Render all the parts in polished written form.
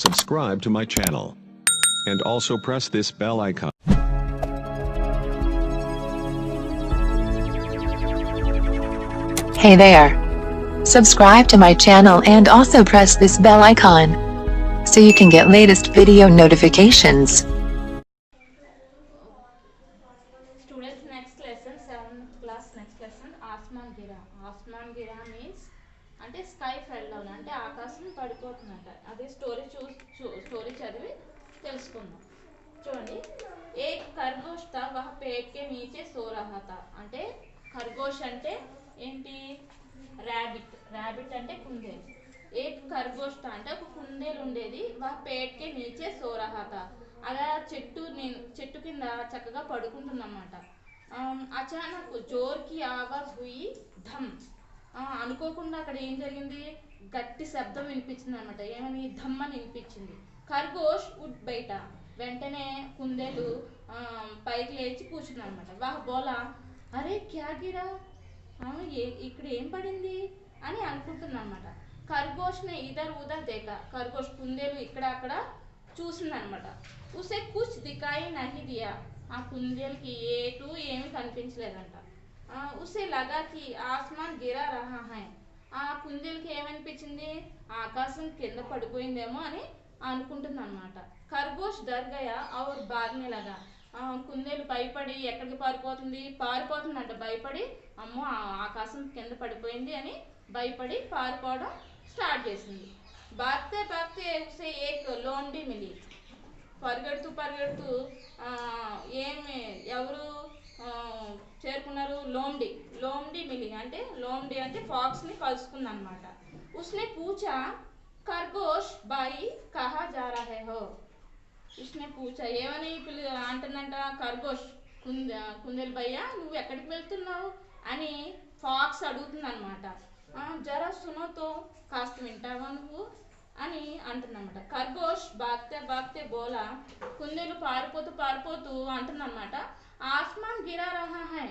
subscribe to my channel. And also press this bell icon. Hey there. Subscribe to my channel and also press this bell icon so you can get latest video notifications. Students, next lesson, 7th class, next lesson, Asman Gira. Asman Gira means అంటే sky fell down, అంటే ఆకాశం పడిపోతుందంట. అదే story చదివి తెలుసుకుందాం. చూడండి, ఏక్ ఖర్గోష్ తా వహ పేట్ కే నీచే so రహా తా. అంటే ఖర్గోష్ అంటే ఏంటి? ర్యాబిట్ అంటే కుందేలు. ఏక్ ఖర్గోష్ తా అంటే ఒక కుందేలు ఉండేది. వహ పేట్ కే నీచే సో రహా తా. అలా చెట్టు కింద చక్కగా పడుకుంటుందన్నమాట. అచానక్ జోర్కి ఆవాజ్ హుయి ధమ్. అనుకోకుండా అక్కడ ఏం జరిగింది? గట్టి శబ్దం వినిపించింది అనమాట. ఏమని? ధమ్ అని వినిపించింది. ఖర్గోష్ ఉడ్ బయట, వెంటనే కుందేలు పైకి లేచి కూర్చుంది అనమాట. వాహ్ బోలా, అరే క్యా గిరా, ఇక్కడ ఏం పడింది అని అనుకుంటుంది అనమాట. ఖర్గోష్ని ఇదర్ ఉదర్ దేక. ఖర్గోష్ కుందేలు ఇక్కడ అక్కడ చూసిందనమాట. ఉసే కుచ్ దికాయి నహి దియా. ఆ కుందేలుకి ఏటూ ఏమి కనిపించలేదంట. ఉసే లగా కి ఆస్మాన్ గిరా రహా హై. ఆ కుందేలుకి ఏమనిపించింది? ఆకాశం కింద పడిపోయిందేమో అని అనుకుంటుంది అనమాట. ఖర్గోష్ డర్ గయా ఔర్ భాగ్నే లగా. కుందేలు భయపడి ఎక్కడికి పారిపోతుందంట. భయపడి అమ్మో ఆకాశం కింద పడిపోయింది అని భయపడి పారిపోవడం స్టార్ట్ చేసింది. భాగ్తే భాగ్తే ఉసే ఏక్ లోండి మిలి. పరిగెడుతూ ఎవరు చేరుకున్నారు? లోమ్డి మిలి. అంటే లోమ్డి అంటే ఫాక్స్ని కలుసుకుంది అనమాట. ఉస్నే పూచా, ఖర్గోష్ బాయి కహా జా రహే హో. ఉస్నే పూచా, ఏమని అంటుందంట? ఖర్గోష్, కుందేలు భయ్య నువ్వు ఎక్కడికి వెళ్తున్నావు అని ఫాక్స్ అడుగుతుంది అనమాట. జరా సునోతో, కాస్త వింటావా నువ్వు అని అంటుందన్నమాట. ఖర్గోష్ బాగ్తే బోలా, కుందేలు పారిపోతూ అంటుందన్నమాట. ఆస్మాన్ గిరా రహా హై.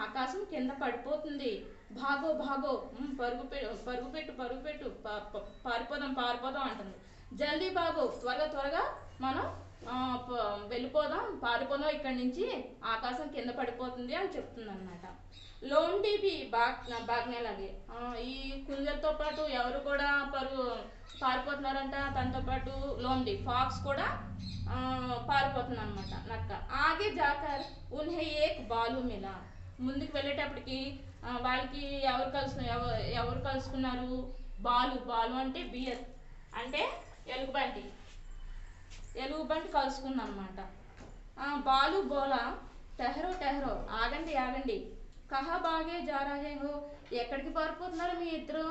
ఆకాశం కింద పడిపోతుంది. భాగో పరుగు పెట్టు, పారిపోదాం అంటుంది. జల్దీ భాగో, త్వరగా మనం పారిపోదాం ఇక్కడి నుంచి, ఆకాశం కింద పడిపోతుంది అని చెప్తుంది అనమాట. లోండి బి బాగ్నే లాగే. ఈ కుందేలతో పాటు ఎవరు కూడా పారిపోతున్నారంట. తనతో పాటు లోండి ఫాక్స్ కూడా పారిపోతుంది అనమాట. నక్క ఆగే జాకర్ ఉన్హే ఏక్ బాలు మిలా. ముందుకు వెళ్ళేటప్పటికి వాళ్ళకి ఎవరు కలుసుకున్నారు? బాలు అంటే బియర్, అంటే ఎలుగుబంటి కలుసుకుంది అనమాట. బాలు బోలా, టెహరో ఆగండి, కహా బాగే జా రహే హో. ఎక్కడికి పారిపోతున్నారు మీ ఇద్దరు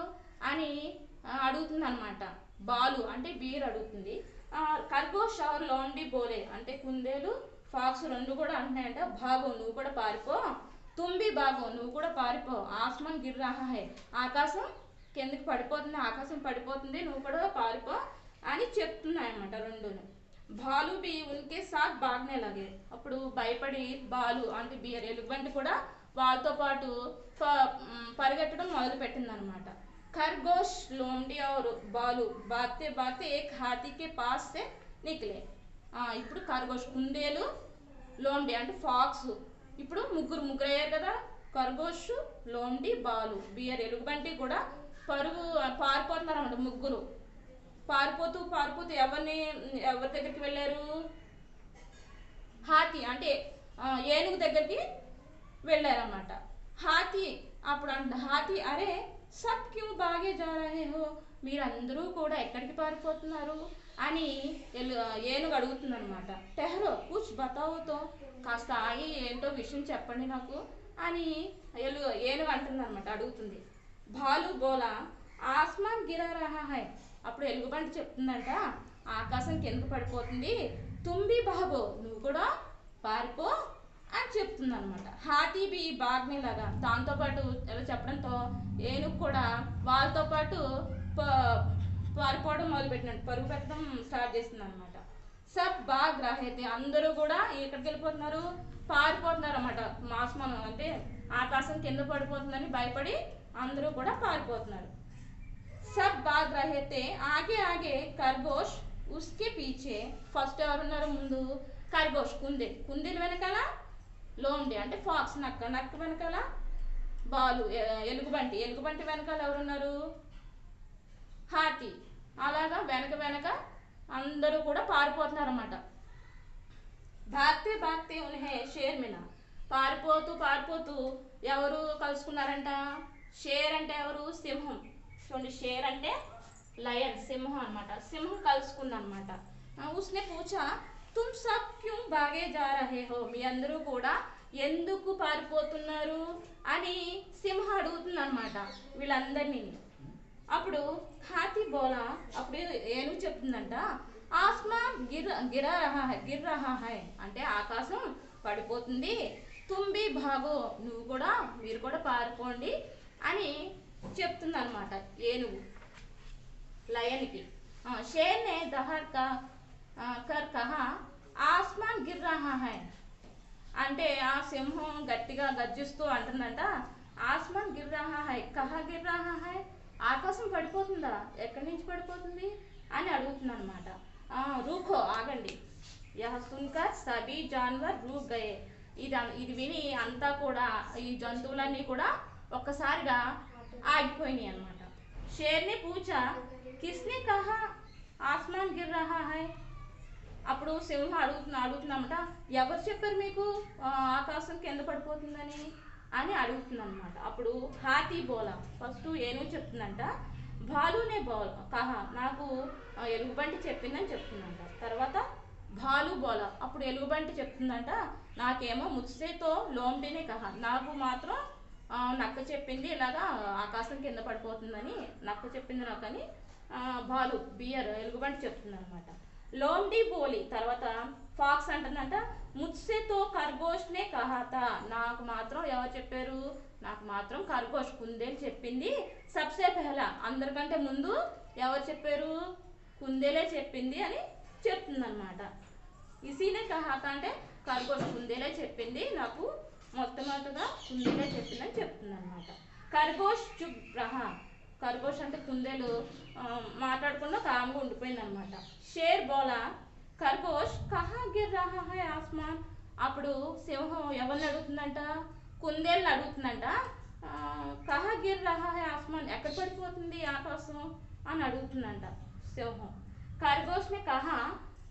అని అడుగుతుంది అనమాట. బాలు అంటే బీర్ అడుగుతుంది. ఖర్గోష్ और లోండి బోలే, అంటే కుందేలు ఫాక్స్ రెండు కూడా అంటున్నాయంట, భాగో నువ్వు కూడా పారిపో, తుంబి భాగో నువ్వు కూడా పారిపో, ఆస్మాన్ గిర్ రహా హై. ఆకాశం కిందకి పడిపోతుంది, నువ్వు కూడా పారిపో అని చెప్తున్నాయి అన్నమాట రెండును. బాలు బి ఉన్కే సాత్ భాగ్నే లగే. అప్పుడు భయపడి బాలు అంటే బియర్ ఎలుగుబంటి కూడా వాళ్ళతో పాటు పరిగెట్టడం మొదలు పెట్టింది అనమాట. ఖర్గోష్, లోండి और బాలు భాగ్తే ఏక్ హాతీ కే పాస్ సే నిక్లే. ఇప్పుడు ఖర్గోష్, కుందేలు, లోండి అంటే ఫాక్స్ ఇప్పుడు ముగ్గురు అయ్యారు కదా. ఖర్గోష్, లోండి, బాలు, బియర్ ఎలుగుబంటి కూడా పారిపోతున్నారు అన్నమాట. ముగ్గురు పారిపోతూ ఎవరి దగ్గరికి వెళ్ళారు? హాతీ అంటే ఏనుగు దగ్గరికి వెళ్ళారన్నమాట. హాతీ అరే సబ్ క్యూ బాగే జా రహే హో. మీరందరూ కూడా ఎక్కడికి పారిపోతున్నారు అని ఏనుగు అడుగుతుంది అనమాట. టెహరో కుచ్ బతావుతో, కాస్త ఆగి ఏంటో విషయం చెప్పండి నాకు అని ఏనుగు అంటుంది అనమాట, అడుగుతుంది. బాలు బోలా, ఆస్మాన్ గిరా రహా హై. అప్పుడు ఎలుగుబంటి చెప్తుందంట, ఆకాశం కిందకు పడిపోతుంది, తుంబి భాగో నువ్వు కూడా పారిపో అని చెప్తుంది అనమాట. హాతీ బి బాగ్నే లాగా, దాంతోపాటు ఎలా చెప్పడంతో ఏనుగు కూడా వాళ్ళతో పాటు పారిపోవడం మొదలుపెట్టినట్టు పరుగు పెట్టడం స్టార్ట్ చేస్తుంది అనమాట. సబ్ బాగ్ రహేతే, అందరూ కూడా ఎక్కడికి వెళ్ళిపోతున్నారు? పారిపోతున్నారు అన్నమాట. ఆస్మాన్ అంటే ఆకాశం కింద పడిపోతుందని భయపడి అందరూ కూడా పారిపోతున్నారు. सब भाग रहे थे, आगे आगे खरगोश ఉస్కే పీచే ఫస్ట్ ఎవరున్నారు ముందు ఖర్గోష్ కుందేలు వెనకాల లోండి అంటే ఫాక్స్ నక్క వెనకాల బాలు ఎలుగుబంటి వెనకాల ఎవరున్నారు హాతి. అలాగా వెనక అందరూ కూడా పారిపోతున్నారు అన్నమాట. భాగ్తే భాగ్తే ఉన్హే షేర్ మిలా పారిపోతూ ఎవరు కలుసుకున్నారంట షేర్ అంటే ఎవరు సింహం. చూడండి షేర్ అంటే లయన్ సింహం అనమాట. సింహం కలుసుకుందనమాట. ఉస్నే పూచా తుమ్ సబ్ క్యూం భాగే జా రహే హో మీ అందరూ కూడా ఎందుకు పారిపోతున్నారు అని సింహం అడుగుతుంది అనమాట వీళ్ళందరినీ. అప్పుడు హాతీ బోలా అప్పుడు ఏనుగు చెప్తుందంట ఆస్మాన్ గిర్ రహా హై అంటే ఆకాశం పడిపోతుంది. తుంబి భాగో మీరు కూడా పారిపోండి అని చెప్తుంది అనమాట ఏనుగు లయన్కి. షేర్ నే దహర్ కర్ కహా ఆస్మాన్ గిర్ రహా హై అంటే ఆ సింహం గట్టిగా గర్జిస్తూ అంటుందంట ఆస్మాన్ గిర్ రహా హై కహా గిర్ రహా హై ఆకాశం పడిపోతుందా ఎక్కడి నుంచి పడిపోతుంది అని అడుగుతుంది అనమాట. రూఖో ఆగండి. యహ సున్కర్ సభీ జాన్వర్ రూక్ గయే ఇది విని అంతా కూడా ఈ జంతువులన్నీ కూడా ఒక్కసారిగా ఆగిపోయినాయి అనమాట. షేర్ని పూచా కిస్నే కహా ఆస్మాన్ గిర్ రహా హై అప్పుడు సింహం అడుగుతుందన్నమాట ఎవరు చెప్పారు మీకు ఆకాశం కింద పడిపోతుందని అని అడుగుతుంది అనమాట. అప్పుడు హాతీ బోలా ఫస్ట్ ఏనుగు చెప్తుందంట భాలునే కహా నాకు ఎలుగుబంటి చెప్పిందని చెప్తుందంట. తర్వాత భాలు బోలా అప్పుడు ఎలుగుబంటి చెప్తుందంట నాకేమో ముత్సేతో లోంటినే కహా నాకు మాత్రం నక్క చెప్పింది ఇలాగా ఆకాశం కింద పడిపోతుందని నక్క చెప్పింది నాకని భాలు ఎలుగుబంటి చెప్తుంది అనమాట. లోండి బోలి తర్వాత ఫాక్స్ అంటుందంట ముత్సేతో ఖర్గోష్నే కహాతా నాకు మాత్రం ఎవరు చెప్పారు నాకు మాత్రం ఖర్గోష్ కుందేలు చెప్పింది. సబ్సే పెహలా అందరికంటే ముందు ఎవరు చెప్పారు కుందేలే చెప్పింది అని చెప్తుంది అనమాట. ఇసీనే కహాతా అంటే ఖర్గోష్ కుందేలే చెప్పింది నాకు మొట్టమొదటిగా కుందేలే చెప్పిందని చెప్తుంది అనమాట. ఖర్గోష్ చుప్ రహా ఖర్గోష్ అంటే కుందేలు మాట్లాడకుండా కామ్గా ఉండిపోయింది అనమాట. షేర్ బోలా ఖర్గోష్ కహా గిర్ రహా హై ఆస్మాన్ అప్పుడు సింహం ఎవరిని అడుగుతుందంట కుందేలను అడుగుతుందంట కహా గిర్ రహా హై ఆస్మాన్ ఎక్కడ పడిపోతుంది ఆకాశం అని అడుగుతుందంట సింహం. ఖర్గోష్నే కహా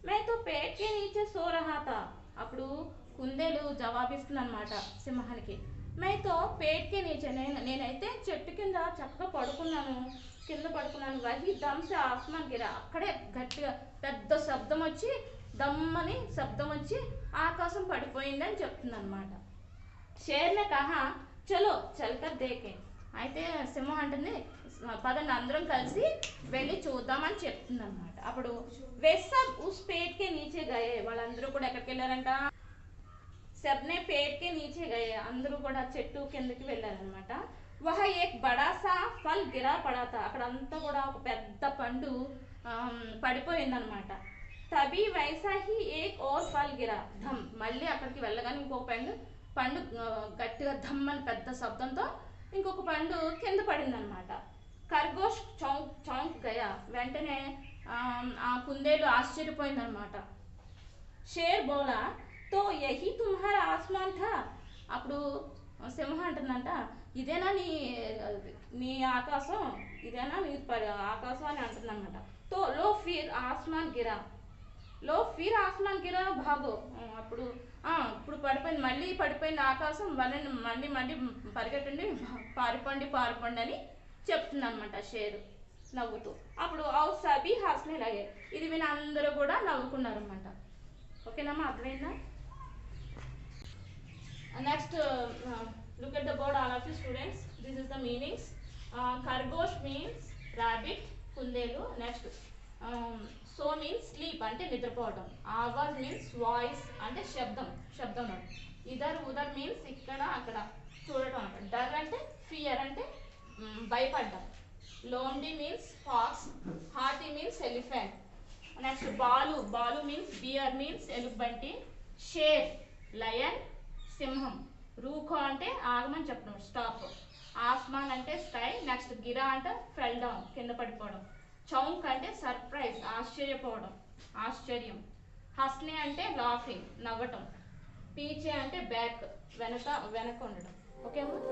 మే తో పేట్ కే నీచే సో రహా తా అప్పుడు కుందేలు జవాబిస్తుంది అనమాట సింహానికి మేతో పేట్కే నీచే నేనైతే చెట్టు కింద చక్కగా పడుకున్నాను వహి దమ్సే ఆస్మాన్ గిరా అక్కడే గట్టిగా పెద్ద శబ్దం వచ్చి దమ్మని శబ్దం వచ్చి ఆకాశం పడిపోయింది అని చెప్తుంది అనమాట. షేర్నే కహా చలో చల్కర్ దేకే అయితే సింహం అంటుంది పదండి అందరం కలిసి వెళ్ళి చూద్దామని చెప్తుంది అనమాట. అప్పుడు వెస్సబ్ ఉస్ పేట్కే నీచే గయే వాళ్ళందరూ కూడా ఎక్కడికి వెళ్ళారంట सबने पेड़ के नीचे गए అందరూ కూడా చెట్టు కిందకి వెళ్ళారనమాట. వహ ఏక్ బడా సా ఫల్ గిరా పడా తా అక్కడంతా కూడా ఒక పెద్ద పండు పడిపోయిందనమాట. తబీ వైసా హీ ఏక్ ఓర్ ఫల్ గిరా ధమ్ మళ్ళీ అక్కడికి వెళ్ళగానే ఇంకొక పండు గట్టిగా ధమ్ అని పెద్ద శబ్దంతో ఇంకొక పండు కింద పడిందనమాట. ఖర్గోష్ చౌంక్ గయా వెంటనే ఆ కుందేలు ఆశ్చర్యపోయిందనమాట. షేర్ బోలా తో యహీ తుమ్హారా ఆస్మాన్ థా అప్పుడు సింహం అంటుందంట ఇదేనా నీ ఆకాశం ఇదేనా నీ ఆకాశం అని అంటుందన్నమాట. తో లో ఫిర్ ఆస్మాన్ గిరా భాగో అప్పుడు ఇప్పుడు మళ్ళీ పడిపోయింది ఆకాశం మళ్ళీ పరిగెట్టండి పారిపోండి అని చెప్తుంది అనమాట షేరు నవ్వుతూ. అప్పుడు ఔ సబీ హాస్నే లాగే ఇది విని అందరూ కూడా నవ్వుకున్నారన్నమాట. ఓకేనమ్మా అర్థమైందా? Next look at the board all of you students. This is the meanings. Khargosh means rabbit kundelu. Next so means sleep ante నిద్రపోవడం. Awaz means voice అంటే శబ్దం udar means ikkada akkada చూడటం అంటే డర్ అంటే ఫియర్ అంటే భయపడడం. లోండి means fox. హాతి means elephant. Next balu means bear means ఎలుగుబంటి. Share lion సింహం. రూఖో అంటే ఆగమని చెప్పడం స్టాప్. ఆస్మాన్ అంటే స్కై. నెక్స్ట్ గిరా అంటే ఫెల్ డౌన్ కింద పడిపోవడం. చౌంక్ అంటే సర్ప్రైజ్ ఆశ్చర్యపోవడం. ఆశ్చర్యం. హస్నే అంటే లాఫింగ్, నవ్వటం. పీచే అంటే బ్యాక్, వెనక ఉండడం. ఓకే అమ్మా.